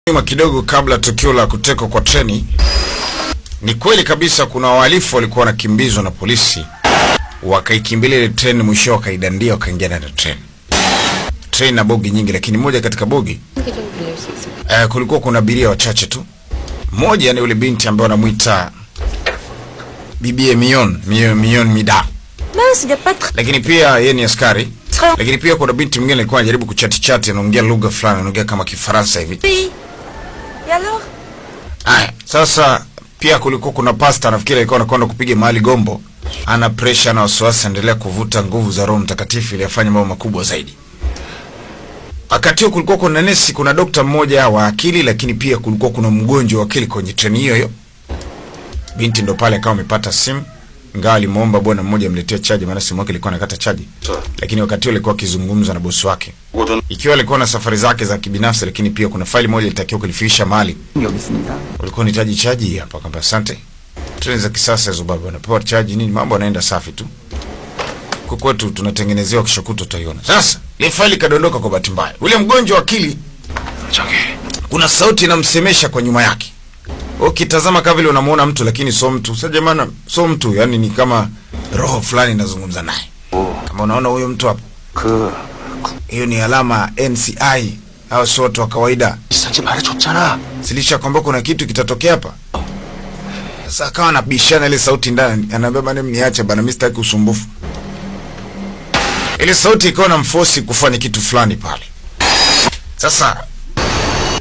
Nyuma kidogo kabla tukio la kutekwa kwa treni, ni kweli kabisa kuna wahalifu walikuwa wanakimbizwa na polisi, wakaikimbilia ile treni, mwisho wakaidandia wakaingia ndani ya treni. Treni na bogi nyingi, lakini moja katika bogi kulikuwa kuna abiria wachache tu. Mmoja ni yule binti ambaye wanamuita Bibi Mion Mida. Lakini pia yeye ni askari. Lakini pia kuna binti mwingine alikuwa anajaribu kuchati anaongea lugha fulani, anaongea kama Kifaransa hivi. Sasa pia kulikuwa kuna pasta, nafikiri alikuwa anakwenda kupiga mahali gombo. Ana pressure na wasiwasi, endelea kuvuta nguvu za Roho Mtakatifu ili afanye mambo makubwa zaidi. Wakati kulikuwa kuna nesi, kuna dokta mmoja wa akili, lakini pia kulikuwa kuna mgonjwa wa akili kwenye treni hiyo. Binti ndo pale kama amepata simu, ingawa alimuomba bwana mmoja amletee chaji, maana simu yake ilikuwa inakata chaji. Lakini wakati ule alikuwa akizungumza na bosi wake, ikiwa alikuwa na safari zake za kibinafsi, lakini pia kuna faili moja ilitakiwa kulifikisha mahali. Ulikuwa unahitaji chaji hapa? Akamwambia asante. Treni za kisasa hizo baba, unapewa chaji nini, mambo yanaenda safi tu. Kwa kwetu tunatengenezewa kishakuto utaiona. Sasa ile faili kadondoka kwa bahati mbaya. Ule mgonjwa wa akili, kuna sauti inamsemesha kwa nyuma yake. Ukitazama kama vile unamuona mtu lakini sio mtu. Sasa jamani, sio mtu, yani ni kama roho fulani inazungumza naye. Kama unaona huyo mtu hapo, hiyo ni alama NCI au sio watu wa kawaida. Silisha kwamba kuna kitu kitatokea hapa. Sasa akawa anabishana ile sauti ndani, anaambia bana mniache bana, mimi sitaki usumbufu. Ile sauti ikawa na mfosi kufanya kitu fulani pale. Sasa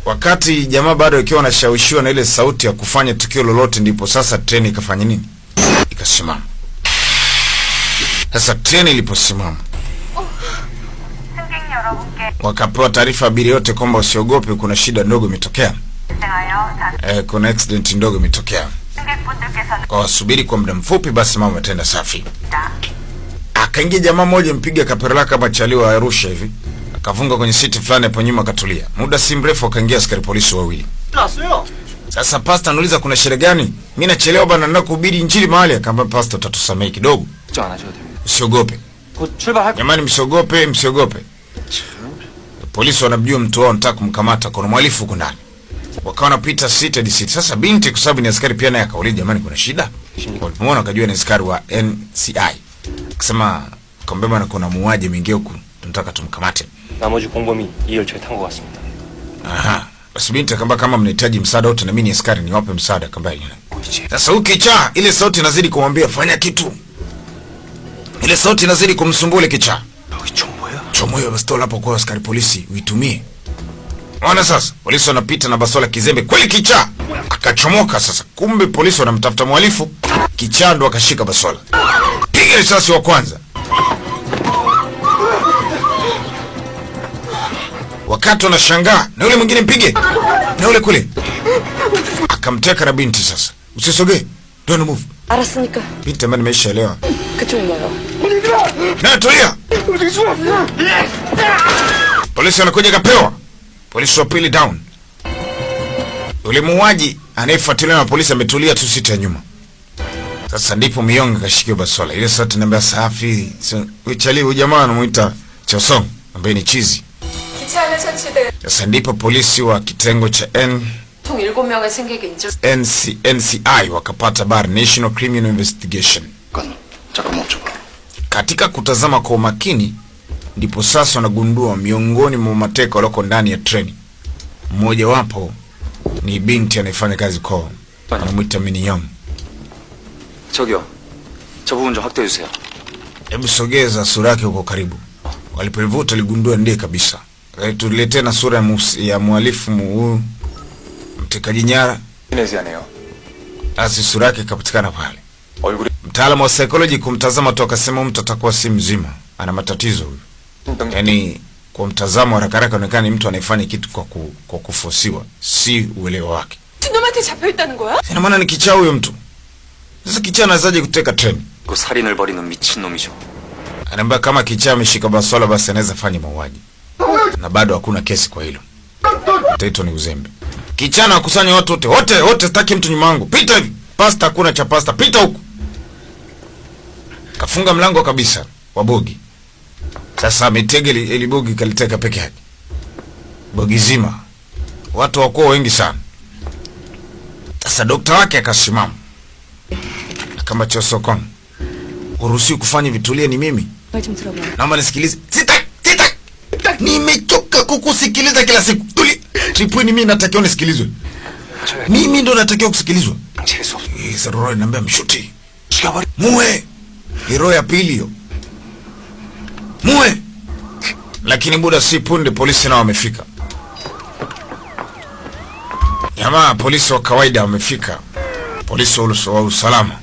wakati jamaa bado ikiwa anashawishiwa na ile sauti ya kufanya tukio lolote, ndipo sasa treni ikafanya nini? Ikasimama. Sasa treni iliposimama, wakapewa taarifa abiria yote kwamba usiogope, kuna shida ndogo imetokea. Kuna accident ndogo imetokea. Kwa wasubiri kwa muda mfupi, basi mambo yataenda safi. Akaingia jamaa mmoja mpiga kapera kama chaliwa Arusha hivi. Akavunga kwenye siti fulani hapo nyuma akatulia. Muda si mrefu akaingia askari polisi wawili. Sasa pasta anauliza kuna sherehe gani? Mimi nachelewa bana, nataka kuhubiri injili mahali. Akamwambia pasta, utatusamehe kidogo. Usiogope. Jamani, msiogope. Polisi wanamjua mtu wao, nataka kumkamata, kuna mhalifu huko ndani. Wakawa wanapita seated seat. Sasa binti kwa sababu ni askari pia naye akauliza, jamani kuna shida? Walipomwona akajua ni askari wa NCI. Akasema kwamba bana kuna muuaji mwingine huko, tunataka tumkamate. 나머지 공범이 이 열차에 탄 것 같습니다. Basi binti akamba kama mnahitaji msaada wote na mimi ni askari niwape msaada kamba yeye. Sasa ukichaa ile sauti inazidi kumwambia fanya kitu. Ile sauti inazidi kumsumbua ile kichaa. Chomoyo bastola hapo kwa askari polisi uitumie. Wana sasa polisi wanapita na bastola kizembe kweli kichaa. Akachomoka sasa. Kumbe polisi wanamtafuta mhalifu, kichaa ndo akashika bastola. Piga risasi wa kwanza. Wakati wanashangaa na yule mwingine mpige na yule kule, akamteka na binti. Sasa usisogee, don't move. 알았으니까. Binti ambaye nimeshaelewa. 그쪽으로 와요. Na tulia. Polisi anakuja kapewa. Polisi wa pili down. Yule muuaji anayefuatiliwa na polisi ametulia tu siti ya nyuma. Sasa ndipo Mionga kashikiwa basola. Ile sauti inambia safi. Uchali huyu jamaa anamuita Chosong ambaye ni chizi. Sasa ndipo polisi wa kitengo cha NCI wakapata bar National Criminal Investigation. Katika kutazama kwa umakini, ndipo sasa wanagundua miongoni mwa mateka walioko ndani ya treni, mmoja wapo ni binti anayefanya kazi kwa anamuita Miniyong. 저기요. 저 부분 좀 확대해 주세요. Hebu sogeza sura yake huko karibu. Walipoivuta ligundua ndiye kabisa. Tuletee na sura ya mhalifu huyu mtekaji nyara. 이네시아네요. Asi sura yake ikapatikana pale. Mtaalamu wa psychology kumtazama tu akasema mtu atakuwa si mzima, ana matatizo huyu. Yaani kwa mtazamo haraka haraka inaonekana ni mtu anayefanya kitu kwa kufosiwa, si uelewa wake. 놈한테 잡혀 있다는 거야? Ina maana ni kichaa huyo mtu. Sasa kichaa anawezaje kuteka treni? 그 살인을 벌이는 미친 놈이죠. Anaambia kama kichaa ameshika basola basi anaweza fanya mauaji. Na bado hakuna kesi kwa hilo. Taito ni uzembe. Kichana akusanya watu wote sitaki mtu nyuma yangu. Pita hivi. Pasta hakuna cha pasta. Pita huko. Kafunga mlango kabisa wa bogi. Sasa ametega ile bogi kaliteka peke yake. Bogi zima. watu wakuwa wengi sana. Sasa dokta wake akasimama kama Chosokong, uruhusiwi kufanya vitulie, ni mimi. 말 좀 들어봐요. Naomba nisikilize. Sita. Nimechoka kukusikiliza kila siku. Tuli. Tripui ni mimi natakiwa nisikilizwe. Mimi ndo natakiwa kusikilizwa. Saroro ananiambia mshuti. Muwe. Hero ya pili hiyo. Muwe. Lakini muda si punde polisi nao wamefika. Jamaa polisi wa kawaida wamefika. Polisi wa usalama.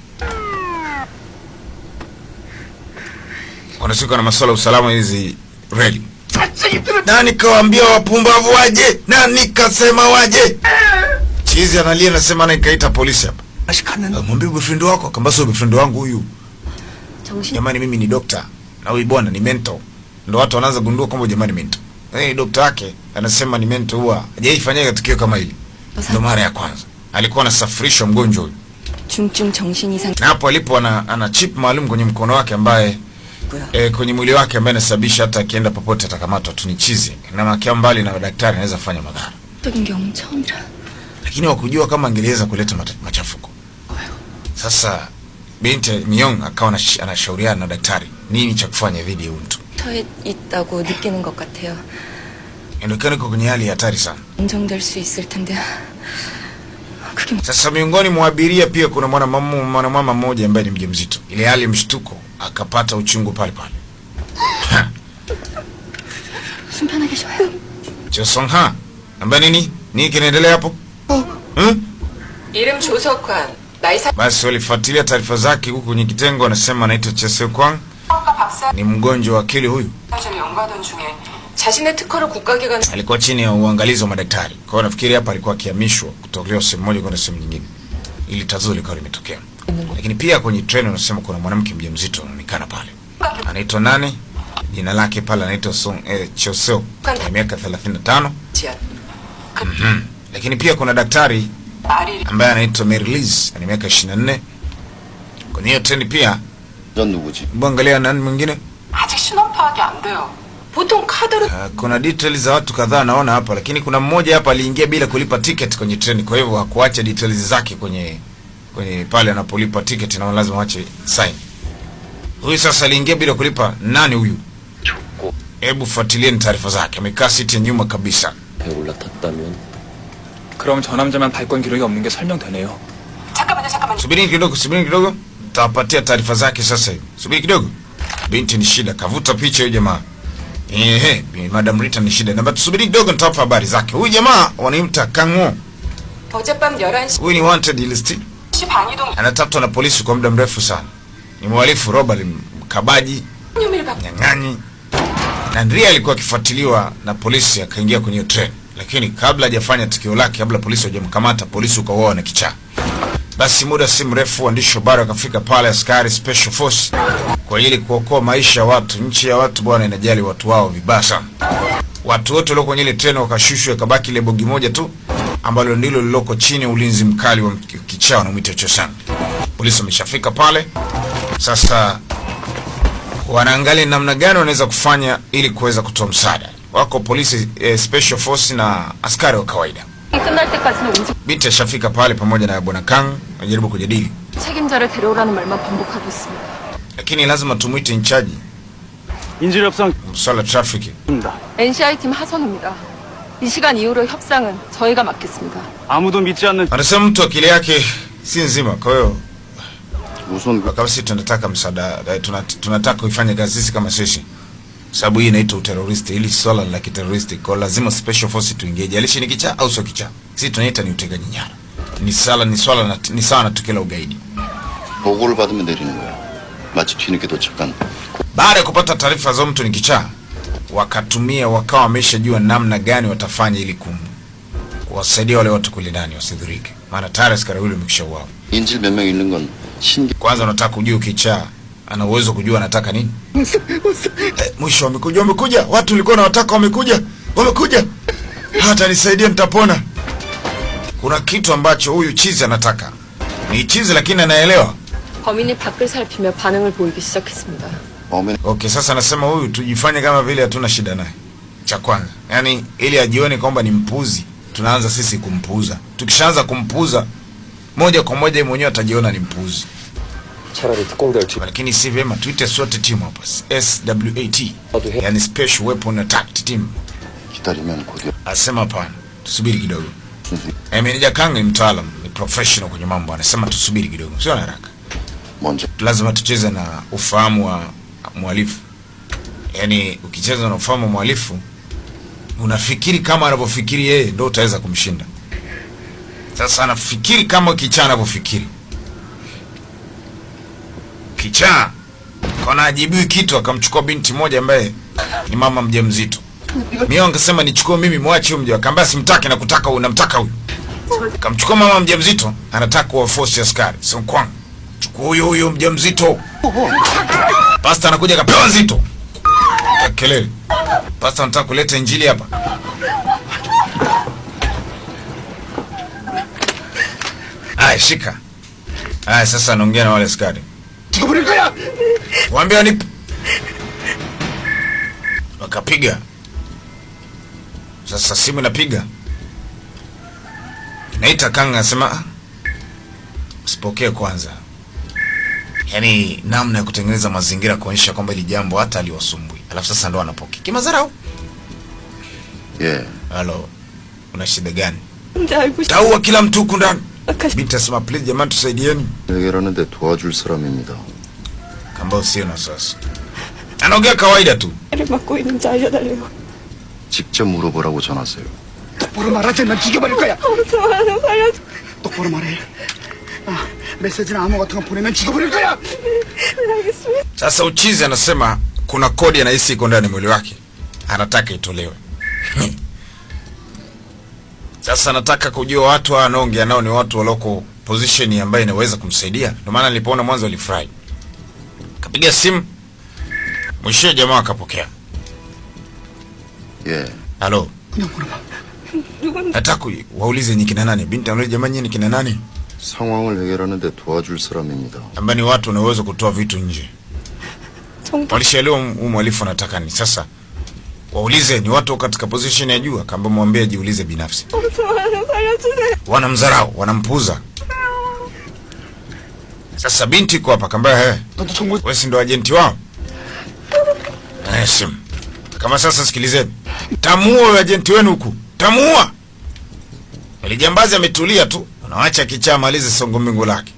Wanashuka na masuala ya usalama hizi reli. Na nikawaambia wapumbavu waje, na nikasema waje. Chizi analia nasema na ikaita polisi hapa. Mwambie boyfriend wako, akamwambia sio boyfriend wangu huyu. Jamani mimi ni dokta na huyu bwana ni mentor. Ndio watu wanaanza gundua kwamba jamani mentor. Dokta wake anasema ni mentor, huwa hajaifanyia tukio kama hili. Ndio mara ya kwanza. Alikuwa anasafirishwa mgonjwa huyu. 중증 정신 이상. Na hapo alipo ana chip maalum kwenye mkono wake ambaye kwenye mwili wake ambaye inasababisha hata akienda popote atakamatwa tu, ni chizi. Na akiwa mbali na daktari anaweza kufanya madhara. Lakini wakujua kama angeweza kuleta machafuko. Sasa binti Myong akawa anashauriana na daktari nini cha kufanya dhidi ya mtu. 처해 있다고 느끼는 것 같아요. Inaonekana iko kwenye hali hatari sana. 인정될 수 있을 텐데. Sasa miongoni mwa abiria pia kuna mwanamama mmoja ambaye ni mjamzito. Ile hali mshtuko akapata uchungu pale pale. 순편하게 쉬어요. Chosongha, ambaye nini kinaendelea hapo? 이름 조석환. 나이 Basi walifuatilia taarifa zake huku kwenye kitengo, anasema anaitwa Chesekwang. Ni mgonjwa wa akili huyu. 자신의 특허를 국가기관 Alikuwa chini ya uangalizi wa madaktari. Kwa hiyo nafikiri hapa alikuwa akihamishwa kutoka sehemu moja kwenda sehemu nyingine. Ili tatizo likawa limetokea. Lakini pia kwenye treni unasema kuna mwanamke mjamzito anaonekana pale. Anaitwa nani? Jina lake pale anaitwa Choseo. Miaka 35. Lakini pia kuna daktari ambaye anaitwa Merliz, ana miaka 24. Kwenye hiyo treni pia Mwangalia nani mwingine? 아직 신원 파악이 안 돼요. 보통 카드로 Kuna details za watu kadhaa naona hapa, lakini kuna mmoja hapa aliingia bila kulipa ticket kwenye treni, kwa hivyo hakuacha details zake kwenye pale anapolipa ticket na lazima waache sign. Huyu sasa aliingia bila kulipa. Nani huyu? Hebu fuatilieni taarifa zake. Amekaa siti ya nyuma kabisa. 올라탔다면 그럼 저 남자만 발권 기록이 없는 게 설명되네요. 잠깐만요. Subiri kidogo. Nitawapatia taarifa zake sasa hivi. Subiri kidogo. Binti ni shida, kavuta picha huyu jamaa. Madam Rita ni shida. Na subiri kidogo nitawapa habari zake. Huyu jamaa wanaimta Kang'o. 어젯밤 11시 Huyu ni wanted list. 방이동 Anatafutwa na polisi kwa muda mrefu sana. Ni mhalifu, robbery, mkabaji, 혐의를 받고 nyang'anyi. Na ndiye alikuwa akifuatiliwa na polisi akaingia kwenye train. Lakini kabla hajafanya tukio lake, kabla polisi hawajamkamata, polisi ukauawa na kichaa. Basi muda si mrefu waandishi wa habari wakafika pale, askari special force kwa ajili kuokoa maisha ya watu. Nchi ya watu bwana inajali watu wao vibaya sana. Watu wote walio kwenye ile treni wakashushwa, kabaki ile bogi moja tu ambalo ndilo liloko chini ulinzi mkali wa kichaa na mwito Chosan. Polisi wameshafika pale. Sasa wanaangalia namna gani wanaweza kufanya ili kuweza kutoa msaada. Wako polisi special force na askari wa kawaida. 끝날 때까지는 움직 Binti ashafika pale pamoja na bwana Kang, wanajaribu kujadili. 책임자를 데려오라는 말만 반복하고 있습니다. Lakini lazima tumuite in charge. 인질 협상 Msala traffic. 입니다. NCI 팀 하선우입니다. 이 시간 이후로 협상은 저희가 맡겠습니다. 아무도 믿지 않는 Anasema mtu akili yake si nzima, kwa hiyo 우선 kama sisi tunataka msaada, tunataka kuifanya kazi sisi kama sisi. Sababu hii inaitwa terrorist, ili swala la kiterrorist, kwa lazima special force tuingie. Jalishi ni kichaa au sio kichaa. Sisi tunaita ni utekaji nyara. Ni sawa na tukio la ugaidi. 보고를 받으면 내리는 거야. 마치 뒤늦게 도착한. Baada ya kupata taarifa za mtu ni kichaa, wakawa wameshajua namna gani watafanya ili kuwasaidia wale watu kule ndani wasidhurike. Maana tayari askari yule amekishauawa. 인질 몇 명 잃는 건 신기. Kwanza unataka kujua kichaa ana uwezo kujua anataka nini? Mwisho wamekuja. Watu walikuwa wanataka wamekuja. Hata nisaidie nitapona. Kuna kitu ambacho huyu chizi anataka. Ni chizi lakini anaelewa. 범인이 밖을 살피며 반응을 보이기 시작했습니다. Okay, sasa anasema huyu tujifanye kama vile hatuna shida naye. Cha kwanza, yani ili ajione kwamba ni mpuzi, tunaanza sisi kumpuuza. Tukishaanza kumpuuza moja kwa moja yeye mwenyewe atajiona ni mpuuzi. 차라리 특공대를 집 Lakini si vyema tuite sote timu hapa. SWAT. Yani Special Weapon Attack Team. 기다리면 곧 Asema hapana. Tusubiri kidogo. 순수 Meneja Kang ni mtaalamu, ni professional kwenye mambo. Anasema tusubiri kidogo. Sio haraka. 먼저 Lazima tucheze na ufahamu wa mhalifu. Yaani ukicheza na ufahamu wa mhalifu unafikiri kama anavyofikiri yeye ndio utaweza kumshinda. Sasa anafikiri kama kichaa anavyofikiri. Kichaa kana ajibiwi kitu, akamchukua binti moja ambaye ni mama mjamzito. Mimi wangesema nichukue mimi, mwache huyo mjao. Akamwambia simtaki na kutaka huyu, namtaka huyu. Akamchukua mama mjamzito, anataka kuwa force askari. Sio kwang. Chukua huyo mjamzito. Pastor anakuja kapewa nzito. Kelele. Pastor anataka kuleta injili hapa. Ai, shika. Ai, sasa anaongea na wale askari. Waambia nipe. Wakapiga. Sasa simu inapiga. Naita Kang, anasema usipokee kwanza. Yaani namna ya kutengeneza mazingira kuonyesha kwamba ili jambo hata aliwasumbui. Alafu sasa ndo anapokea. Kimazarau. 예. Halo. Una shida gani? 근데 알고 싶... Taua kila mtu huku ndani. Binti asema please jamani tusaidieni. 해결하는데 도와줄 사람입니다. Kamba usio na sasa. Anaongea kawaida tu. 를 맡고 있는지 알려달래요. 직접 물어보라고 전하세요. 똑바로 말하지 난 죽여버릴 거야. 저는 살려줘. 똑바로 말해. 아, 메시지나 암호 같은 거 보내면 죽여버릴 거야. 알겠습니다. Sasa uchizi anasema kuna kodi anahisi iko ndani mwili wake. Anataka itolewe. Sasa anataka kujua watu wanaongea nao ni watu waloko position ambayo inaweza kumsaidia. Ndio maana nilipoona mwanzo alifurahi. Kapiga simu. Mwisho jamaa akapokea. 예. Halo. 그냥 물어봐. Nataka waulize ni kina nani? Binti anauliza jamani nyinyi ni kina nani? 상황을 해결하는데 도와줄 사람입니다. Ambao ni watu wanaweza kutoa vitu nje. 정답. Walishaelewa mhalifu anataka nini. Sasa waulize ni watu katika position ya juu, akaambia mwambie jiulize binafsi. 저는 살려주세요. Wanamdharau, wanampuuza. Sasa binti iko hapa, akaambia 너도 정보 wewe si ndo agenti wao? Sim. Kama sasa sikilizeni. Tamuua wewe agenti wenu huku. Tamuua. Alijambazi ametulia tu. Anaacha kichaa malize songo mbingu lake.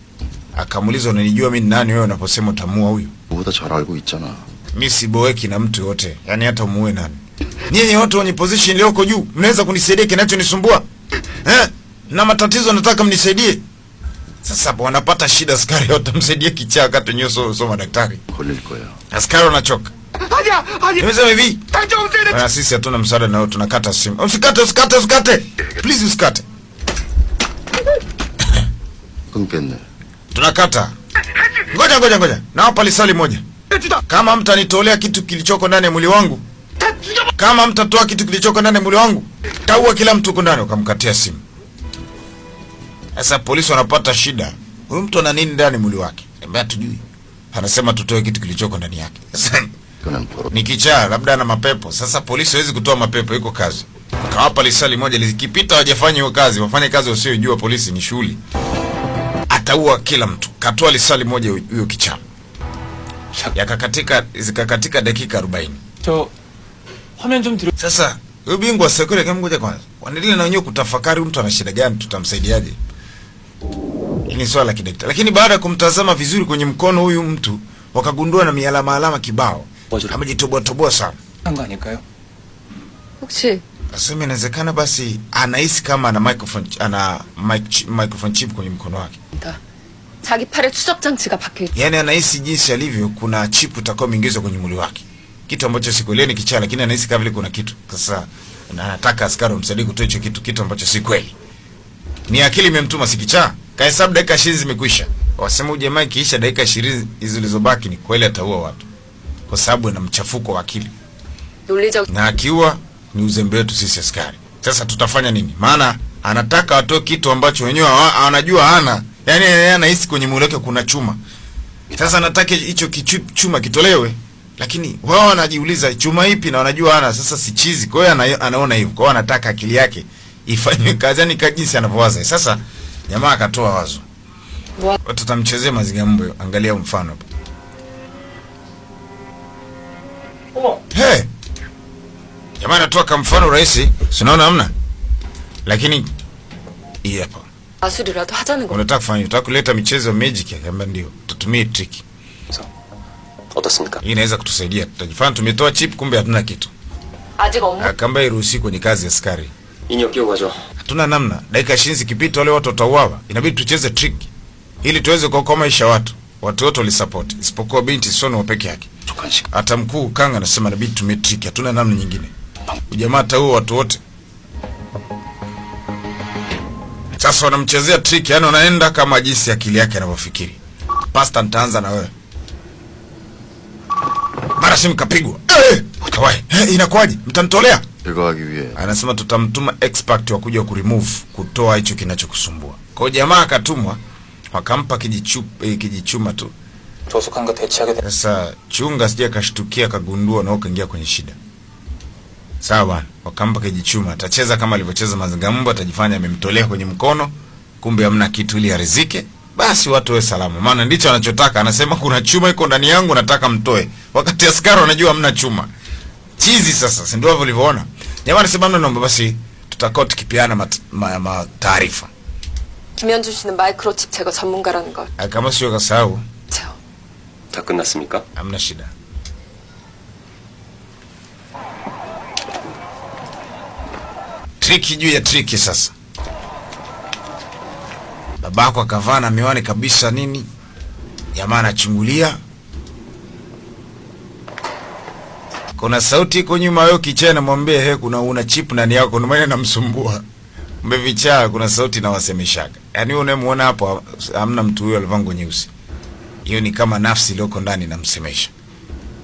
Akamuuliza unanijua mimi ni nani wewe unaposema tamuua huyu? 너보다 잘 알고 있잖아. Mimi siboeki na mtu yote. Yaani hata umuue nani. Nyinyi wote wenye position iliyoko juu, mnaweza kunisaidia kinachonisumbua? Na matatizo nataka mnisaidie. Sasa hapo wanapata shida, askari watamsaidia kichaa kati nyoso soma daktari. 걸릴 거야. Askari wanachoka. 아니야, 아니야. Nimesema hivi. 당장 없애야 돼. Bwana sisi hatuna msaada nao, tunakata simu. Usikate. Please usikate. 끊겠네. Tunakata. Ngoja. Nawapa lisali moja. 해주다. Kama mtanitolea kitu kilichoko ndani ya mwili wangu, 다 죽여버. kama mtatoa kitu kilichoko ndani ya mwili wangu, taua kila mtu huko ndani. Ukamkatia simu. Sasa polisi wanapata shida. Huyu mtu ana nini ndani mwili wake? Mbona tujui. Anasema tutoe kitu kilichoko ndani yake. Sasa 그는 버릇. ni kichaa, labda ana mapepo. Sasa polisi hawezi kutoa mapepo, iko kazi. Kawapa lisali moja, likipita hawajafanya hiyo kazi, wafanye kazi wasiojua polisi ni shughuli. Ataua kila mtu. Katoa lisali moja huyo kichaa. Zikakatika dakika 40. 저 화면 좀 뒤로. Sasa huyo bingwa wa security kama ngoja kwanza. Wanaendelea na wenyewe kutafakari mtu ana shida gani, tutamsaidiaje. Ni swala la kidaktari. Lakini baada ya kumtazama vizuri kwenye mkono huyu mtu, wakagundua na mialama kibao. Amejitoboa sana. 한 거 아닐까요? 혹시 Nasema inawezekana basi anahisi kama ana microphone chip kwenye mkono wake. 자기 팔에 추적 장치가 박혀 있... Yaani anahisi jinsi alivyo kuna chip itakuwa imeingizwa kwenye mwili wake. Kitu ambacho sikuelewi ni kichaa, lakini anahisi kama vile kuna kitu. Sasa na anataka askari wamsaidie kutoa hicho kitu ambacho si kweli. Ni akili imemtuma, si kichaa. Kahesabu dakika 20 zimekwisha. Wasema jamaa kiisha dakika 20 hizo zilizobaki ni kweli ataua watu. Kwa sababu ana mchafuko wa akili. 논리적 Na akiua ni uzembe wetu sisi askari. Sasa tutafanya nini? Maana anataka atoe kitu ambacho wenyewe anajua hana. Yaani yeye anahisi kwenye mwili wake kuna chuma. Sasa anataka hicho chuma kitolewe, lakini wao wanajiuliza chuma ipi na wanajua hana. Sasa si chizi. Kwa hiyo anaona hivyo. Kwa hiyo anataka akili yake ifanywe kazi, yani jinsi anavyowaza. Sasa jamaa akatoa wazo, What? tutamchezea Mazigambo. Angalia mfano hapa. Hey, jamaa anatoa kama mfano rahisi, si unaona hamna? Lakini hii hapa. 마술이라도 하자는 거. Unataka kufanya, unataka kuleta michezo magic, akamba ndio. Tutumie trick. 어떻습니까? Hii inaweza kutusaidia. Tutajifanya tumetoa chip kumbe hatuna kitu. 아직 없는. Akamba iruhusi kwenye kazi ya askari. 인형 끼고 가죠. Hatuna namna. Dakika 20 zikipita wale watu watauawa. Inabidi tucheze trick ili tuweze kuokoa maisha ya watu. Watu wote walisupport. Isipokuwa binti Sono peke yake. Hata mkuu Kanga anasema inabidi tumie trick. Hatuna namna nyingine. Ujamaa ataua watu wote. Sasa wanamchezea trick, yani wanaenda kama jinsi akili yake anavyofikiri. Pasta, nitaanza na wewe. Mara simu kapigwa. Kawai. Inakuwaje? Mtanitolea? 제거하기 위해 Anasema tutamtuma expert wa kuja kuremove, kutoa hicho kinachokusumbua. Kwa hiyo jamaa akatumwa, wakampa kijichuma tu. 조숙한 거 대체하게 돼. Sasa chunga sija kashtukia kagundua na ukaingia kwenye shida. Sawa bwana, wakampa kijichuma, atacheza kama alivyocheza Mazigambo, atajifanya amemtolea kwenye mkono, kumbe hamna kitu ili arizike. Basi watu wawe salama. Maana ndicho anachotaka, anasema kuna chuma iko ndani yangu nataka mtoe. Wakati askari wanajua hamna chuma. Chizi sasa, si ndio ulivyoona? Jamaa anasema naomba basi tutakuwa tukipiana taarifa. 김현준 씨는 마이크로칩 제거 전문가라는 걸. Kama sio kasahau, 제요. 다 끝났습니까? hamna shida. Triki juu ya triki sasa. Babako akavaa na miwani kabisa nini? Jamaa anachungulia. Kuna sauti iko nyuma yao kichana, namwambia he, kuna una chip ndani yako, ndio maana namsumbua. Mbevichaa kuna sauti na wasemeshaga. Yaani unamuona hapo hamna mtu huyo alivaa nguo nyeusi. Hiyo ni kama nafsi iliyoko ndani namsemesha.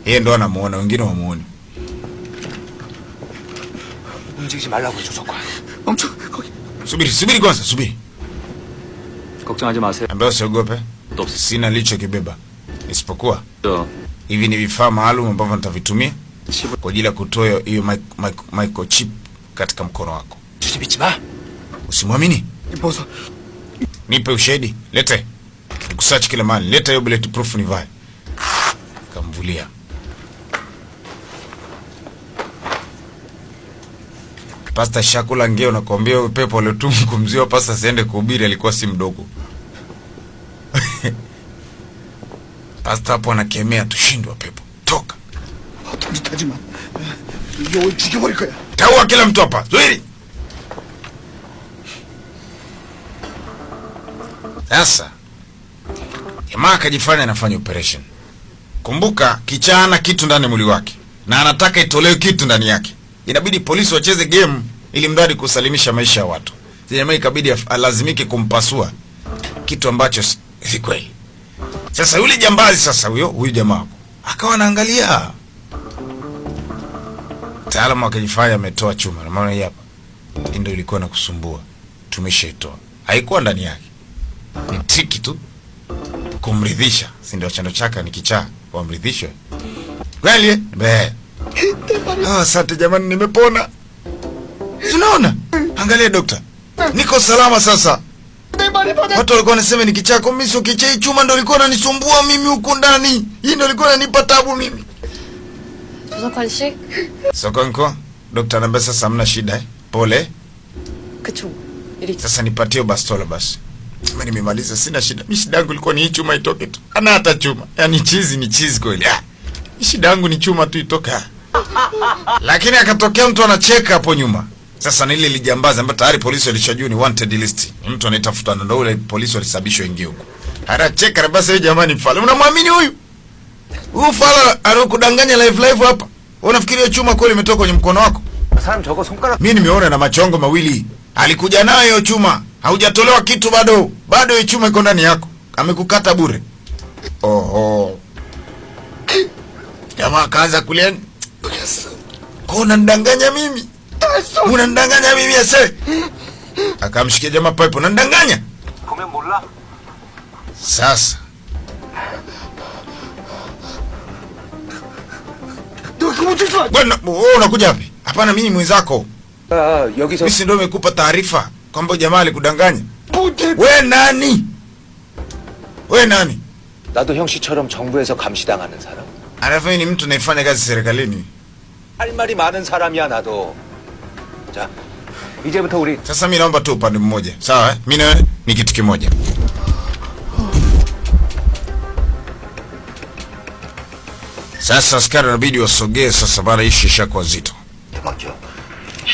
Yeye ndo anamuona, wengine wamuone. 움직이지 말라고 조숙한. 멈춰. 거기. Subiri kwanza, subiri. 걱정하지 마세요. Ambaye usiogope. 또 Sina lichokibeba. Isipokuwa 저 hivi ni vifaa maalum ambavyo nitavitumia 칩을 kwa ajili ya kutoa hiyo microchip katika mkono wako. 주지 믿지 마. Usimwamini. 벗어. Nipe ushahidi. Lete. Nikusearch kila mahali. Leta hiyo bulletproof nivae. Kamvulia. Pasta Shakula ngeo na kuambia upepo aliotumu kumziwa pasta siende kuhubiri alikuwa si mdogo. Pasta hapo anakemea tushindwe pepo. Toka. 어떤 짓 하지 마. 이걸 죽여버릴 거야. Taua kila mtu hapa. Zuiri. Sasa jamaa akajifanya anafanya operation. Kumbuka kichana kitu ndani mwili wake na anataka itolewe kitu ndani yake. Inabidi polisi wacheze game ili mradi kusalimisha maisha ya watu. Jamaa ikabidi alazimike kumpasua kitu ambacho si kweli. Sasa yule jambazi sasa huyu jamaa akawa anaangalia. Taalamu akajifanya ametoa chuma. Na maana hii hapa ndio ilikuwa na kusumbua. Tumeshaitoa. Haikuwa ndani yake. Ni triki tu kumridhisha. Si ndio chando chaka ni kichaa wamridhishwe. Kweli? Be. Asante jamani, nimepona. Unaona? Angalia dokta. Niko salama sasa. Watu walikuwa wanasema ni kichako, mimi sio kichaa, hii chuma ndio ilikuwa inanisumbua mimi huko ndani. Hii ndio ilikuwa inanipa tabu mimi. 조석환 씨, Sokonko, dokta anambia sasa hamna shida Pole. 그총 이리. Sasa nipatie bastola basi. Mimi nimemaliza, sina shida. Mimi shida yangu ilikuwa ni hii chuma itoke tu. Ana hata chuma. Yaani ni cheese kweli. Shida yangu ni chuma tu itoke. Lakini akatokea mtu anacheka hapo nyuma. Sasa ni ile lijambaza ambaye tayari polisi walishajua ni wanted list. Ni mtu anayetafuta, ndio ule polisi walisababishwa ingie huko. Anacheka na basi, jamani mfala. Unamwamini huyu? Huyu fala anakudanganya live hapa. Unafikiria chuma kweli imetoka kwenye mkono wako? 사람 저거 손가락. Mimi nimeona na machongo mawili. Alikuja nayo chuma. Haujatolewa kitu bado. Bado hiyo chuma iko ndani yako. Amekukata bure. Oho. Jamaa kaanza kulia. Unanidanganya mimi? Unanidanganya mimi ase? Akamshikia jamaa pipe. Unanidanganya? 보면 몰라. Sasa. 너 그거 멈출 줄 알아? Bwana, wewe unakuja wapi? Hapana, mimi mwenzako. 여기서 Mimi si ndio nimekupa taarifa kwamba jamaa alikudanganya? We nani? We nani? 나도 형 씨처럼 정부에서 감시당하는 사람. Anafanya ni mtu anayefanya kazi serikalini. 할 말이 많은 사람이야 나도. 자, 이제부터 우리 Sasa mimi naomba tu upande mmoja. Sawa eh? Mimi na wewe ni kitu kimoja. Sasa askari inabidi wasogee sasa, bana ishi ishakuwa zito. 대박이요.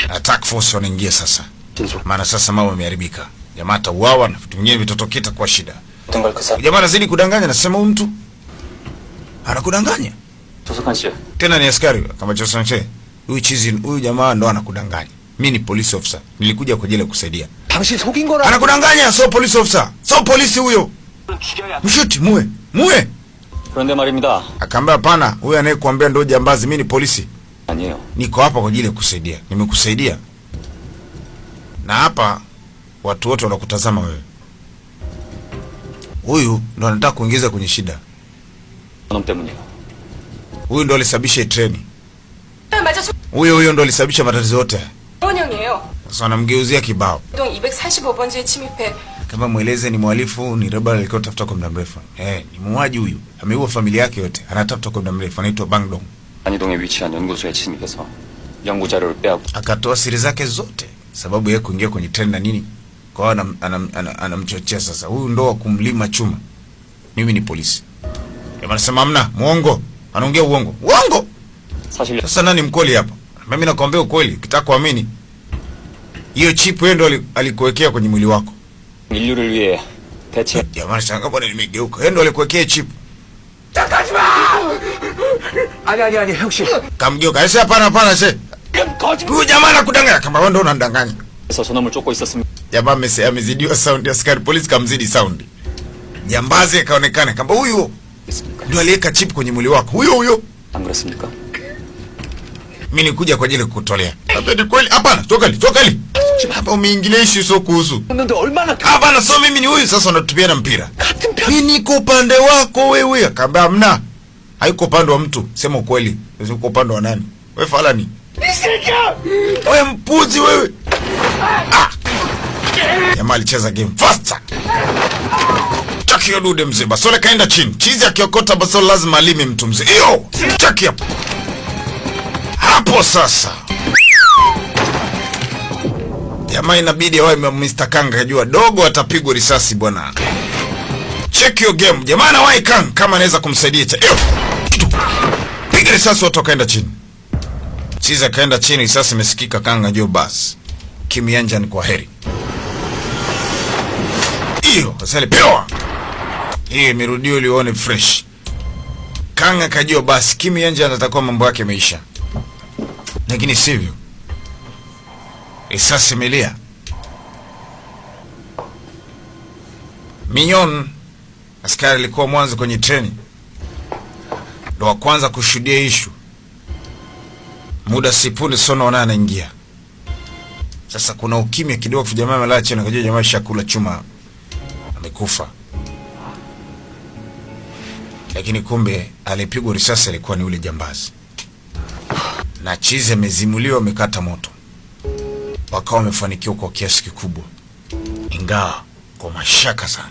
Attack force wanaingia sasa. Maana sasa mambo yameharibika. Jamaa atauawa na vitu vingine vitatokea kwa shida. 어떤 걸 그 사람 Jamaa anazidi kudanganya, nasema huyu mtu anakudanganya. 조석한 씨, Tena ni askari kama Chosanche. Huyu jamaa ndo anakudanganya. Mimi ni police officer. Nilikuja kwa ajili ya kusaidia. 당신 속인 거라. Anakudanganya, so police officer. So polisi huyo. Mshuti muwe. Muwe. 그런데 말입니다. Akaambia hapana, huyu anayekuambia ndo jambazi, mimi ni polisi. 아니에요. Niko hapa kwa ajili ya kusaidia. Nimekusaidia. Na hapa watu wote wanakutazama wewe. Huyu ndo anataka kuingiza kwenye shida. 놈 때문이에요. Huyu ndo alisababisha treni. 맞아, Huyo ndo alisababisha matatizo yote. 조원영이에요. Sasa wanamgeuzia kibao. 동 245번지에 침입해 Kama mweleze ni mhalifu, ni rebel alikuwa tafuta kwa muda mrefu. Ni muuaji huyu. Ameua familia yake yote. Anatafuta kwa muda mrefu. Anaitwa Bangdong. 안희동에 위치한 연구소에 침입해서 연구 자료를 빼앗고 Akatoa siri zake zote. Sababu yeye kuingia kwenye treni na nini? Kwa hiyo anamchochea sasa. Huyu ndo wa kumlima chuma. Mimi ni polisi. Jamaa anasema hamna, muongo. Anaongea uongo. Uongo. 사실 Sasa nani mkweli hapa? Mimi nakwambia ukweli, ukitaka kuamini. Hiyo chip wewe ndo alikuwekea kwenye mwili wako. 인류를 위해 대체 Jamani, shanga bwana nimegeuka. Yeye ndo alikuwekea chip. 아니 형 씨. Kamgeuka. Sasa hapana sasa. Huyu jamaa anakudanganya kama wewe ndo unadanganya. 그래서 저놈을 쫓고 있었습니다. Jamaa amezidiwa sound, askari polisi kamzidi sound. Jambazi akaonekana kama huyu ndio aliweka chip kwenye mwili wako. Huyo. 안 그렇습니까? Mimi nikuja kwa ajili ya kukutolea. Hapa ni kweli? Hapana, toka li. Hapa umeingilia issue sio kuhusu. 근데 얼마나 Hapana, sio mimi ni huyu, sasa unatupiana mpira. Mimi niko upande wako wewe. Akaambia hamna. Haiko upande wa mtu. Sema ukweli. Uko upande wa nani? Wewe falani. Wewe mpuzi wewe. Jamaa alicheza game faster. Chaki dude mzee. Basole kaenda chini. Chizi akiokota Basole lazima alime mtu mzee. Iyo! Chaki hapo. Hapo sasa. Jamaa inabidi awe Mr. Kanga kajua dogo atapigwa risasi bwana. Check your game. Jamaa na wai Kang kama anaweza kumsaidia. Iyo! Piga risasi watu kaenda chini. Chizi kaenda chini, risasi imesikika. Kanga juu basi. Kimianja ni kwa heri. Iyo, sasa pewa. Hii imerudio lione fresh. Kanga kajua basi Kimianja anatakuwa mambo yake yameisha. Lakini sivyo. Risasi imelia. Minyon askari alikuwa mwanzo kwenye treni. Ndo wa kwanza kushuhudia issue. Muda sipuni Sono wana anaingia. Sasa kuna ukimya kidogo, jamaa amelala chini, akajua jamaa shakula chuma amekufa. Lakini kumbe alipigwa risasi alikuwa ni ule jambazi. Na Chizi amezimuliwa, amekata moto. Wakawa wamefanikiwa kwa kiasi kikubwa. Ingawa kwa mashaka sana.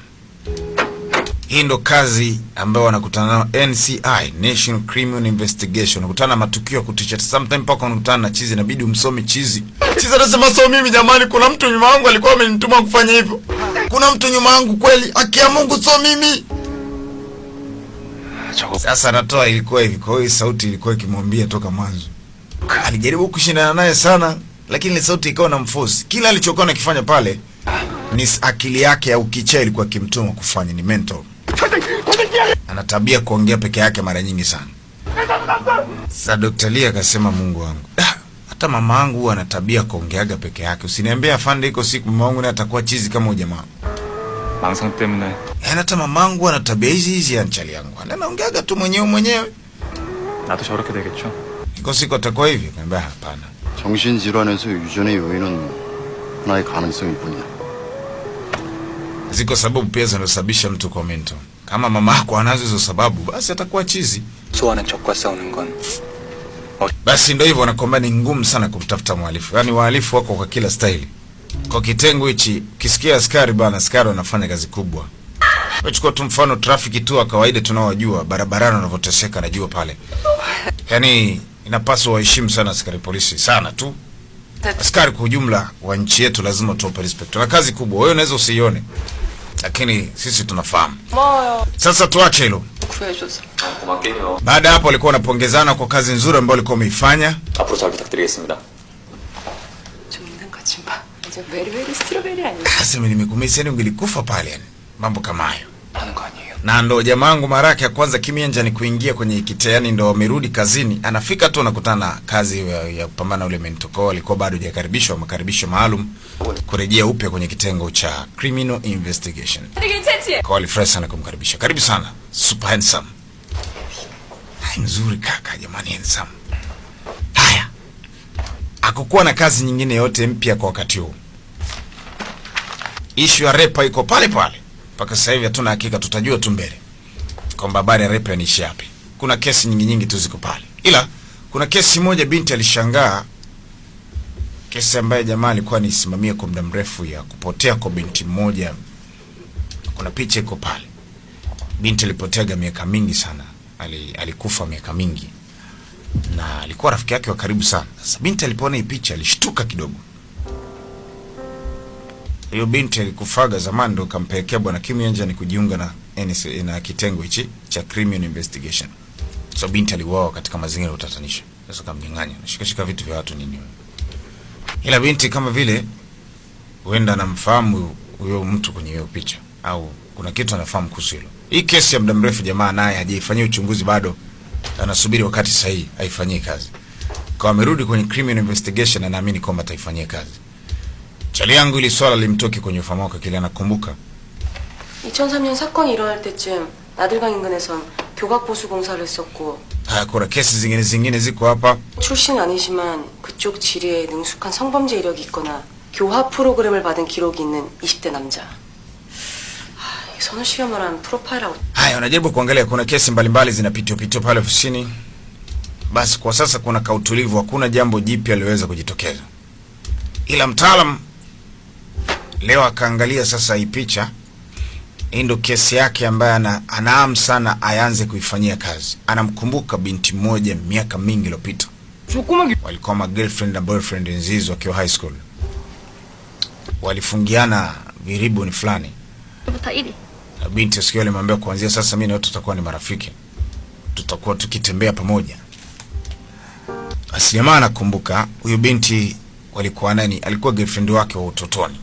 Hii ndo kazi ambayo wanakutana nao NCI, National Criminal Investigation. Wanakutana na matukio ya kutisha. Sometimes paka wanakutana na Chizi, inabidi umsome Chizi. Chizi anasema sio mimi jamani, kuna mtu nyuma yangu alikuwa amenituma kufanya hivyo. Kuna mtu nyuma yangu kweli, haki ya Mungu sio mimi. Sasa anatoa ilikuwa hivi, kwa hiyo sauti ilikuwa ikimwambia toka mwanzo. Alijaribu kushindana naye sana, lakini ile sauti ikawa na mforce. Kila alichokuwa anakifanya pale ni akili yake au kichaa ilikuwa kimtuma kufanya, ni mental. Ana tabia kuongea peke yake mara nyingi sana. Sasa Dr. Lee akasema Mungu wangu. Hata mama yangu ana tabia kuongeaga peke yake. Usiniambie afande iko siku mama wangu naye atakuwa chizi kama huyo jamaa. 망상 때문에 Hata mama yangu ana tabia hizi ya nchali yangu. Anaongeaga tu mwenyewe. 나도 저렇게 되겠죠? Iko siku atakuwa hivi. Nikamwambia hapana. 정신질환에서 유전의 요인은 하나의 가능성일 뿐이야. Ziko sababu pia zinazosababisha mtu kwa mental. Kama mama yako anazo hizo sababu, basi atakuwa chizi. 소환은 적과 싸우는 건 Basi ndio hivyo, nakwambia ni ngumu sana kumtafuta mhalifu. Yaani wahalifu wako kwa kila staili. Kwa kitengo hichi, ukisikia askari bana, askari wanafanya kazi kubwa. Chukua tu mfano trafiki tu wa kawaida tunaowajua barabarani wanavyoteseka, najua pale. Yaani inapaswa waheshimu sana askari polisi sana tu. Askari kwa ujumla wa nchi yetu lazima tuwape respect. Tuna kazi kubwa. Wewe unaweza usiione, lakini sisi tunafahamu. Sasa tuache hilo. 구해줘서. 고맙게요. Baada hapo walikuwa wanapongezana kwa kazi nzuri ambayo walikuwa wameifanya. 앞으로 잘 부탁드리겠습니다. 좀 있는 것 좀 봐. 이제 메리메리 스트로베리 아니야? Sasa mimi nimekumisi, ungelikufa pale yani. Mambo kama hayo. 하는 거 아니에요? Na ndo jamaangu mara yake ya kwanza Kimienja ni kuingia kwenye kiteani, ndo amerudi kazini. Anafika tu anakutana na kazi ya kupambana ule mentoko, alikuwa bado hajakaribishwa, makaribisho maalum kurejea upya kwenye kitengo cha criminal investigation. Kwa alifresh sana kumkaribisha. Karibu sana. Super handsome. Hai, mzuri kaka jamani, handsome. Haya. Hakukuwa na kazi nyingine yote mpya kwa wakati huu. Issue ya repa iko pale pale. Mpaka sasa hivi hatuna hakika, tutajua tu mbele kwamba habari ya repa ni shapi. Kuna kesi nyingi tu ziko pale. Ila kuna kesi moja binti alishangaa, kesi ambayo jamaa alikuwa anisimamia kwa muda mrefu ya kupotea kwa binti mmoja. Kuna picha iko pale. Binti alipotea miaka mingi sana. Alikufa miaka mingi. Na alikuwa rafiki yake wa karibu sana. Sasa binti alipoona hii picha alishtuka kidogo. Hiyo binti alikufaga zamani, ndo kampelekea bwana Kimienja ni kujiunga na NSA na kitengo hichi cha criminal investigation. So binti aliuawa katika mazingira ya utatanisho. Sasa kamnyang'anya, nashikashika vitu vya watu nini. Ila binti kama vile huenda anamfahamu huyo mtu kwenye hiyo picha, au kuna kitu anafahamu kuhusu hilo. Hii kesi ya muda mrefu jamaa naye hajaifanyia uchunguzi bado. Anasubiri wakati sahihi aifanyie kazi. Kwa amerudi kwenye criminal investigation na naamini kwamba ataifanyia kazi. Chali yangu ili swala limtoke kwenye ufahamu wake, kile anakumbuka. 2003년 사건이 일어날 때쯤 나들강 인근에선 교각 보수 공사를 했었고. Kuna kesi zingine ziko hapa. 출신 아니지만 그쪽 지리에 능숙한 성범죄 이력이 있거나 교화 프로그램을 받은 기록이 있는 20대 남자. 선우 씨가 말한 프로파일하고. Haya, unajaribu kuangalia, kuna kesi mbalimbali zinapitwa pale ofisini. Basi kwa sasa kuna kautulivu, hakuna jambo jipya liweza kujitokeza. Ila mtaalam leo akaangalia sasa hii picha. Hii ndo kesi yake ambaye anaam sana aanze kuifanyia kazi. Anamkumbuka binti mmoja miaka mingi iliyopita. Walikuwa ma girlfriend na boyfriend nzizo wakiwa high school. Walifungiana viribuni fulani. Na binti sikio alimwambia kuanzia sasa mimi na wewe tutakuwa ni marafiki. Tutakuwa tukitembea pamoja. Basi jamaa anakumbuka huyu binti walikuwa nani? Alikuwa girlfriend wake wa utotoni.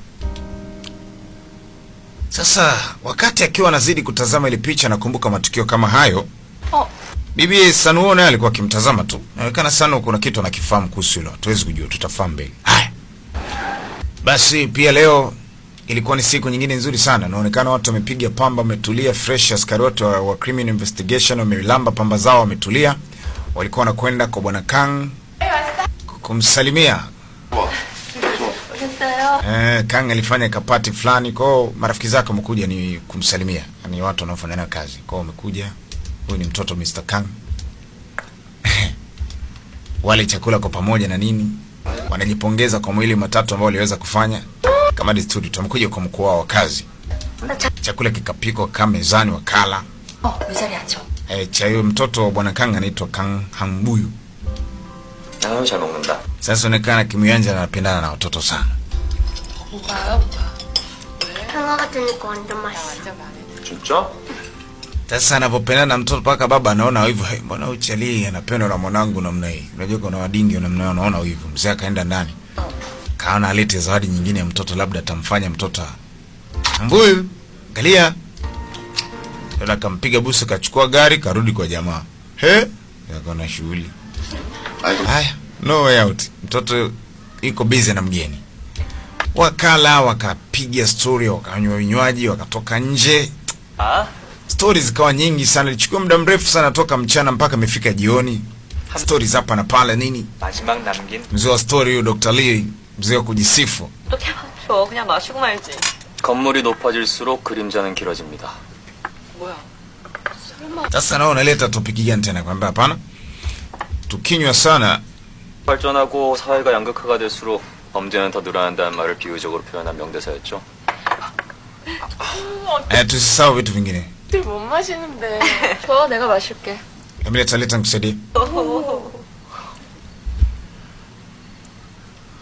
Sasa wakati akiwa anazidi kutazama ile picha, nakumbuka matukio kama hayo. Bibi Sanuo naye alikuwa akimtazama tu. Inaonekana Sanuo kuna kitu anakifahamu kuhusu hilo. Hatuwezi kujua, tutafahamu mbele. Haya. Basi pia leo ilikuwa ni siku nyingine nzuri sana. Inaonekana watu wamepiga pamba, wametulia fresh. Askari wote wa criminal investigation wamelamba pamba zao, wametulia. Walikuwa wanakwenda kwa bwana Kang kumsalimia. Kang alifanya kapati fulani, kwa marafiki zake wamekuja ni kumsalimia. Ni watu wanaofanya nayo kazi. Kwa wamekuja. Huyu ni mtoto Mr. Kang. Wale chakula kwa pamoja na nini. Wanajipongeza kwa mwili matatu ambao waliweza kufanya. Kama desturi tumekuja kwa mkuu wa kazi. Chakula kikapikwa kama mezani wakala. mezani hacho. Cha huyo mtoto wa bwana Kang anaitwa Kang Hangbuyu. 잘 먹는다. Sasa onekana Kimuyanja anapendana na watoto sana. 형아 같으니까 완전 맛있어. 진짜? Sasa anapopendana na mtoto paka baba anaona hivyo, mbona uchali anapendwa na mwanangu namna hii. Unajua kuna wadingi namna unaona hivyo. Mzee akaenda ndani. Kaona alete zawadi nyingine ya mtoto, labda atamfanya mtoto. Hangbuyu, angalia. Ndio akampiga busu, kachukua gari karudi kwa jamaa. Yako na shughuli. Haya, no way out. Mtoto iko busy na mgeni. Wakala wakapiga story, wakanywa vinywaji, wakatoka nje. Stories zikawa nyingi sana, ilichukua muda mrefu sana toka mchana mpaka imefika jioni. Stories hapa na pale nini? 마지막 남긴 Mzee wa story huyo Dr. Lee, mzee wa kujisifu. 어떻게 맞춰? 그냥 마시고 말지. 건물이 높아질수록 그림자는 길어집니다. 뭐야? Sasa nao unaleta topic gani tena? Kwamba hapana. tukinywa sana 발전하고 사회가 양극화가 될수록 범죄는 더 늘어난다는 말을 비유적으로 표현한 명대사였죠. tusisahau vitu vingine. 못 마시는데. 줘, 내가 마실게. Leta nikusaidie.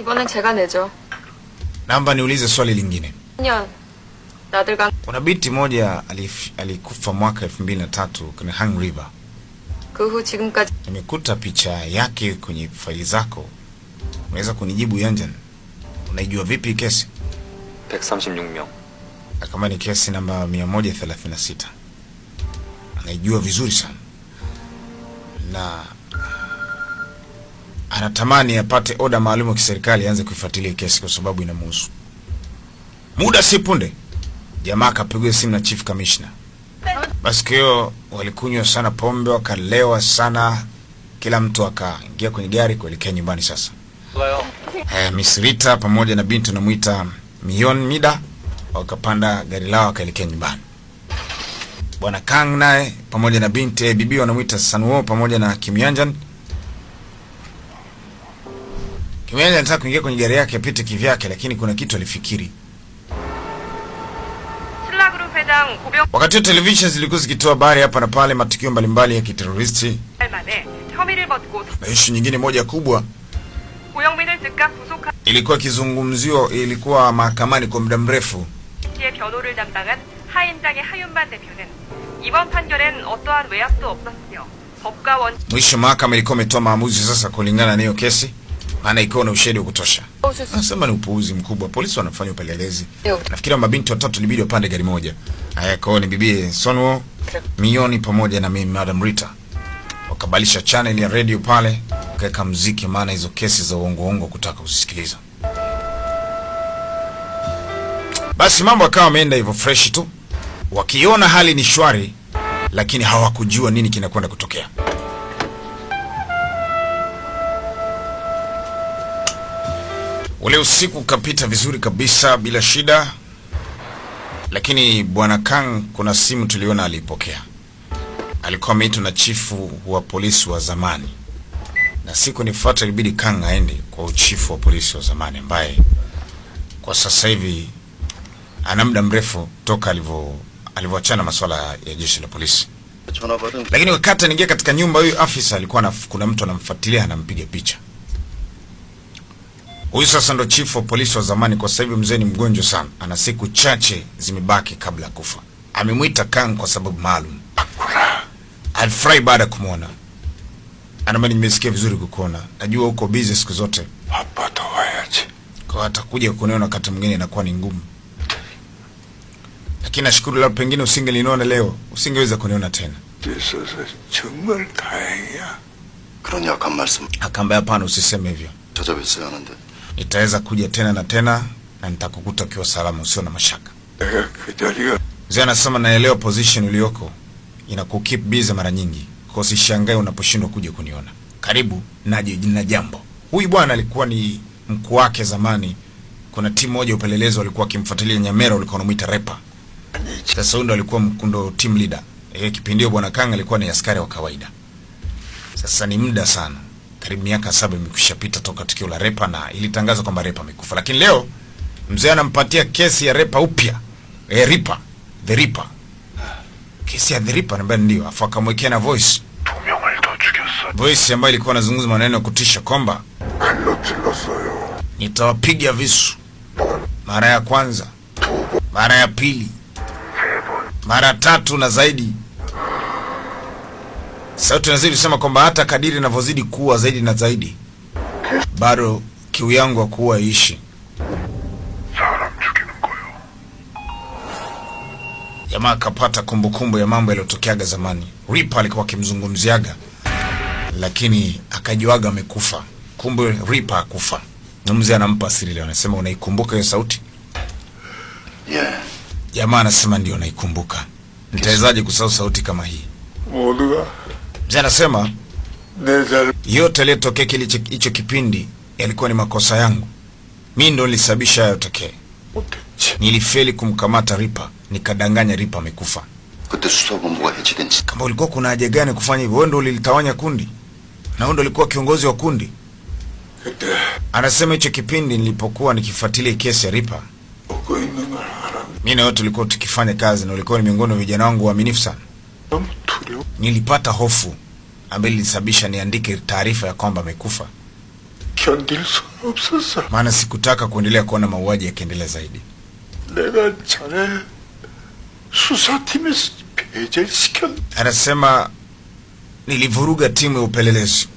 이번엔 제가 내죠. Naomba niulize swali lingine. 10년 나들강 Kuna binti moja alikufa mwaka 2003 kwenye Hang River. 그 후 지금까지 Nimekuta picha yake kwenye faili zako. Unaweza kunijibu Yanjan? Unaijua vipi kesi? 136명. Kama ni kesi namba 136. Anaijua vizuri sana. Na anatamani apate oda maalum ya kiserikali aanze kuifuatilia kesi kwa sababu inamhusu. Muda si punde jamaa akapigiwa simu na chief commissioner. Basi kio walikunywa sana pombe, wakalewa sana, kila mtu akaingia kwenye gari kuelekea nyumbani sasa. Miss Rita pamoja na binti anamuita Mion Mida wakapanda gari lao wakaelekea nyumbani. Bwana Kang naye pamoja na binti bibi wanamuita Sanwo pamoja na Kim Yanjan. Kim Yanjan anataka kuingia kwenye gari yake apite kivyake, lakini kuna kitu alifikiri. Wakati television zilikuwa zikitoa habari hapa na pale matukio mbalimbali ya kiteroristi, na issue nyingine moja kubwa ilikuwa kizungumzio, ilikuwa mahakamani kwa muda mrefu. Mwisho mahakama ilikuwa imetoa maamuzi sasa kulingana na hiyo kesi, maana iko na ushahidi wa kutosha. Nasema ni upuuzi mkubwa. Polisi wanafanya upelelezi. Nafikiri mabinti watatu libidi wapande gari moja. Haya kwa ni bibi Sonwo, Mioni pamoja na mimi Madam Rita. Wakabalisha channel ya radio pale, wakaweka muziki, maana hizo kesi za uongo kutaka usisikiliza. Basi mambo yakawa yameenda hivyo fresh tu. Wakiona hali ni shwari, lakini hawakujua nini kinakwenda kutokea. Ule usiku kapita vizuri kabisa bila shida. Lakini Bwana Kang kuna simu tuliona alipokea. Alikuwa ameitwa na chifu wa polisi wa zamani. Na siku nifuata ilibidi Kang aende kwa chifu wa polisi wa zamani ambaye kwa sasa hivi ana muda mrefu toka alivyoachana masuala ya jeshi la polisi. Lakini wakati anaingia katika nyumba, huyu afisa alikuwa kuna mtu anamfuatilia, anampiga picha. Huyu sasa ndo chief wa polisi wa zamani. Kwa sasa hivi mzee ni mgonjwa sana, ana siku chache zimebaki kabla ya kufa. Amemwita Kang kwa sababu maalum. Alifurahi baada ya kumuona. Anamani, nimesikia vizuri kukuona. Najua uko busy siku zote. Kwa atakuja kuniona wakati mwingine inakuwa ni ngumu. Lakini nashukuru labda pengine usingeliniona leo, usingeweza kuniona tena. 그런 약한 말씀 Akaambia hapana, usiseme hivyo. 찾아뵀어야 하는데. Nitaweza kuja tena na tena na nitakukuta ukiwa salama, usio na mashaka. Mzee anasema naelewa position uliyoko inakukeep busy mara nyingi. Kwa usishangae unaposhindwa kuja kuniona. Karibu naje na jambo. Huyu bwana alikuwa ni mkuu wake zamani. Kuna timu moja upelelezi walikuwa wakimfuatilia Nyamera, walikuwa wanamuita Repa. Sasa huyo alikuwa mkundo team leader. Kipindi hicho Bwana Kang alikuwa ni askari wa kawaida. Sasa ni muda sana. Karibu miaka 7 imekushapita toka tukio la Repa na ilitangazwa kwamba Repa amekufa. Lakini leo mzee anampatia kesi ya Repa upya. Repa, the Reaper. Kesi ya the Reaper ambaye ndio afu akamwekea na voice. Voice ambayo ilikuwa inazungumza maneno ya kutisha kwamba nitawapiga visu. Mara ya kwanza, mara ya pili, mara 3 na zaidi. Sasa tunazidi kusema kwamba hata kadiri ninavyozidi kuwa zaidi na zaidi, bado kiu yangu ya kuwa ishi. Jamaa akapata kumbukumbu ya mambo yaliyotokeaga zamani. Reaper alikuwa akimzungumziaga, lakini akajiwaga amekufa. Kumbe Reaper akufa. Na mzee anampa siri leo, anasema unaikumbuka hiyo sauti? Yeah. Jamaa anasema ndio naikumbuka. Nitawezaje kusahau sauti kama hii? Mzee anasema yote yaliyotokea hicho kipindi yalikuwa ni makosa yangu. Mimi ndo nilisababisha hayo tokee. Nilifeli kumkamata Reaper, nikadanganya Reaper amekufa. 그때 수사본부가 해체된 지 Kama ulikuwa kuna haja gani kufanya hivyo? Wewe ndo ulilitawanya kundi. na huyo ndo alikuwa kiongozi wa kundi. Anasema hicho kipindi nilipokuwa nikifuatilia kesi ya Ripa, mimi na wote tulikuwa tukifanya kazi na ulikuwa ni miongoni mwa vijana wangu waaminifu sana. Nilipata hofu ambayo ilisababisha niandike taarifa ya kwamba amekufa. Maana sikutaka kuendelea kuona mauaji yakiendelea zaidi. Anasema nilivuruga timu ya upelelezi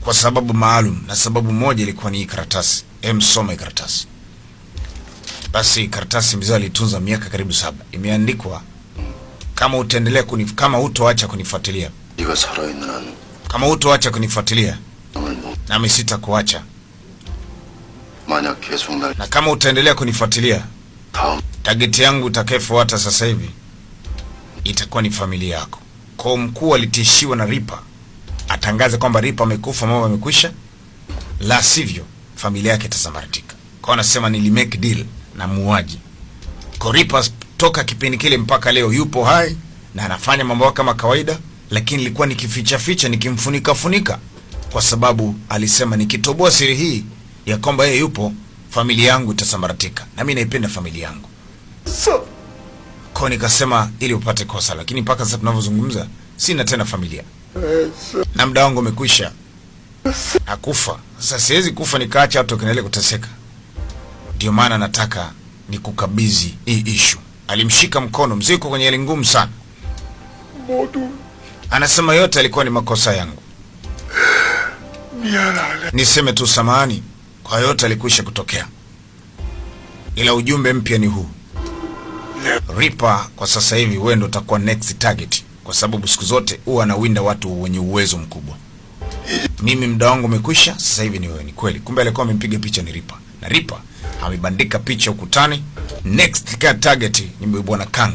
kwa sababu maalum, na sababu moja ilikuwa ni karatasi. Soma karatasi. Basi karatasi mzee alitunza miaka karibu 7. Imeandikwa kama utaendelea kama hutoacha kunifuatilia. Kama hutoacha kunifuatilia, nami sitakuacha. Na kama utaendelea kunifuatilia, target yangu itakayofuata sasa hivi itakuwa ni familia yako. Kwa mkuu alitishiwa na Ripa atangaze kwamba Ripa amekufa, mambo yamekwisha, la sivyo familia yake itasambaratika. Kwa anasema nilimake deal na muuaji. Kwa Ripa toka kipindi kile mpaka leo yupo hai na anafanya mambo kama kawaida, lakini nilikuwa nikificha nikimfunika kwa sababu alisema nikitoboa siri hii ya kwamba yeye yupo, familia yangu itasambaratika, na mimi naipenda familia yangu. Kwa nikasema ili upate kosa, lakini mpaka sasa tunavyozungumza sina tena familia. Na muda wangu umekwisha. Nakufa. Sasa siwezi kufa nikaacha watu wakaendelea kuteseka. Ndio maana nataka nikukabidhi hii issue. Alimshika mkono, mzee yuko kwenye hali ngumu sana. Anasema yote alikuwa ni makosa yangu. Niseme tu samahani kwa yote alikwisha kutokea. Ila ujumbe mpya ni huu. Ripa kwa sasa hivi wewe ndo utakuwa next target, kwa sababu siku zote huwa anawinda watu wenye uwezo mkubwa. Mimi muda wangu umekwisha, sasa hivi ni wewe. Ni kweli. Kumbe alikuwa amempiga picha ni Ripa. Na Ripa amebandika picha ukutani. Next target ni bwana Kang.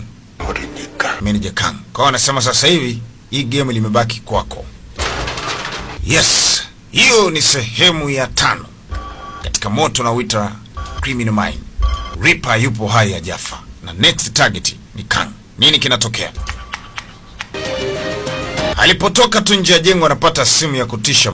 Manager Kang. Kwa hiyo anasema sasa hivi hii game limebaki kwako. Yes. Hiyo ni sehemu ya 5 katika moto na wita Criminal Mind. Ripa yupo hai ya Jaffa na next target ni Kang. Nini kinatokea? Alipotoka tu nje ya jengo anapata simu ya kutisha.